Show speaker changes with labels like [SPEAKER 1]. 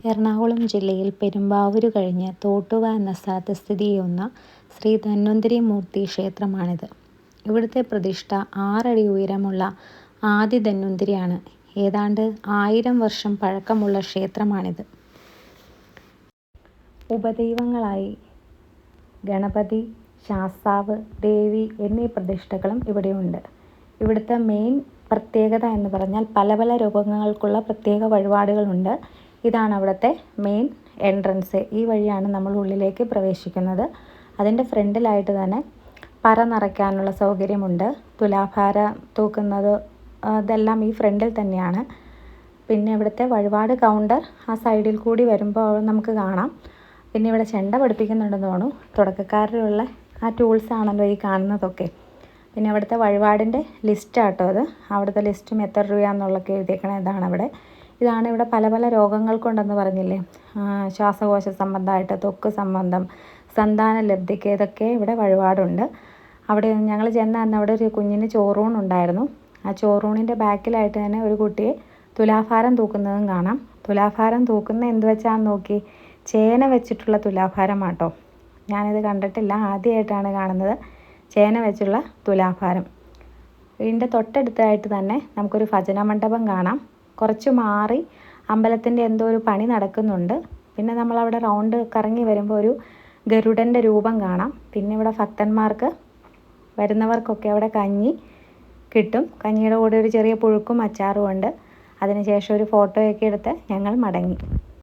[SPEAKER 1] എറണാകുളം ജില്ലയിൽ പെരുമ്പാവൂർ കഴിഞ്ഞ് തോട്ടുവ എന്ന സ്ഥലത്ത് സ്ഥിതി ചെയ്യുന്ന ശ്രീ ധന്വന്തരി മൂർത്തി ക്ഷേത്രമാണിത്. ഇവിടുത്തെ പ്രതിഷ്ഠ 6 അടി ഉയരമുള്ള ആദി ധന്വന്തരിയാണ്. ഏതാണ്ട് 1000 വർഷം പഴക്കമുള്ള ക്ഷേത്രമാണിത്. ഉപദൈവങ്ങളായി ഗണപതി, ശാസ്താവ്, ദേവി എന്നീ പ്രതിഷ്ഠകളും ഇവിടെയുണ്ട്. ഇവിടുത്തെ മെയിൻ പ്രത്യേകത എന്ന് പറഞ്ഞാൽ പല പല രോഗങ്ങൾക്കുള്ള പ്രത്യേക വഴിപാടുകളുണ്ട്. ഇതാണ് അവിടുത്തെ മെയിൻ എൻട്രൻസ്. ഈ വഴിയാണ് നമ്മൾ ഉള്ളിലേക്ക് പ്രവേശിക്കുന്നത്. അതിൻ്റെ ഫ്രണ്ടിലായിട്ട് തന്നെ പറ നിറയ്ക്കാനുള്ള സൗകര്യമുണ്ട്. തുലാഭാരം തൂക്കുന്നത് അതെല്ലാം ഈ ഫ്രണ്ടിൽ തന്നെയാണ്. പിന്നെ ഇവിടുത്തെ വഴിപാട് കൗണ്ടർ ആ സൈഡിൽ കൂടി വരുമ്പോൾ നമുക്ക് കാണാം. പിന്നെ ഇവിടെ ചെണ്ട പഠിപ്പിക്കുന്നുണ്ടെന്ന് തോന്നുന്നു. തുടക്കക്കാരിലുള്ള ആ ടൂൾസ് ആണല്ലോ ഈ കാണുന്നതൊക്കെ. പിന്നെ അവിടുത്തെ വഴിപാടിൻ്റെ ലിസ്റ്റാട്ടോ അത്. അവിടുത്തെ ലിസ്റ്റും എത്ര രൂപയാണെന്നുള്ളതൊക്കെ എഴുതിയേക്കണം. ഇതാണ് ഇവിടെ പല പല രോഗങ്ങൾക്കുണ്ടെന്ന് പറഞ്ഞില്ലേ. ശ്വാസകോശ സംബന്ധമായിട്ട്, ത്വക്ക് സംബന്ധം, സന്താന ലബ്ധിക്ക് ഇതൊക്കെ ഇവിടെ വഴിപാടുണ്ട്. അവിടെ ഞങ്ങൾ ചെന്ന് അവിടെ ഒരു കുഞ്ഞിന് ചോറൂണുണ്ടായിരുന്നു. ആ ചോറൂണിൻ്റെ ബാക്കിലായിട്ട് തന്നെ ഒരു കുട്ടിയെ തുലാഭാരം തൂക്കുന്നതും കാണാം. തുലാഭാരം തൂക്കുന്ന എന്ത് വെച്ചാണെന്ന് നോക്കി, ചേന വെച്ചിട്ടുള്ള തുലാഭാരമാട്ടോ. ഞാനിത് കണ്ടിട്ടില്ല, ആദ്യമായിട്ടാണ് കാണുന്നത് ചേന വെച്ചുള്ള തുലാഭാരം. ഇതിൻ്റെ തൊട്ടടുത്തായിട്ട് തന്നെ നമുക്കൊരു ഭജന മണ്ഡപം കാണാം. കുറച്ച് മാറി അമ്പലത്തിൻ്റെ എന്തോ ഒരു പണി നടക്കുന്നുണ്ട്. പിന്നെ നമ്മളവിടെ റൗണ്ട് കറങ്ങി വരുമ്പോൾ ഒരു ഗരുഡൻ്റെ രൂപം കാണാം. പിന്നെ ഇവിടെ ഭക്തന്മാർക്ക് വരുന്നവർക്കൊക്കെ അവിടെ കഞ്ഞി കിട്ടും. കഞ്ഞിയുടെ കൂടെ ഒരു ചെറിയ പുഴുക്കും അച്ചാറും ഉണ്ട്. അതിനുശേഷം ഒരു ഫോട്ടോയൊക്കെ എടുത്ത് ഞങ്ങൾ മടങ്ങി.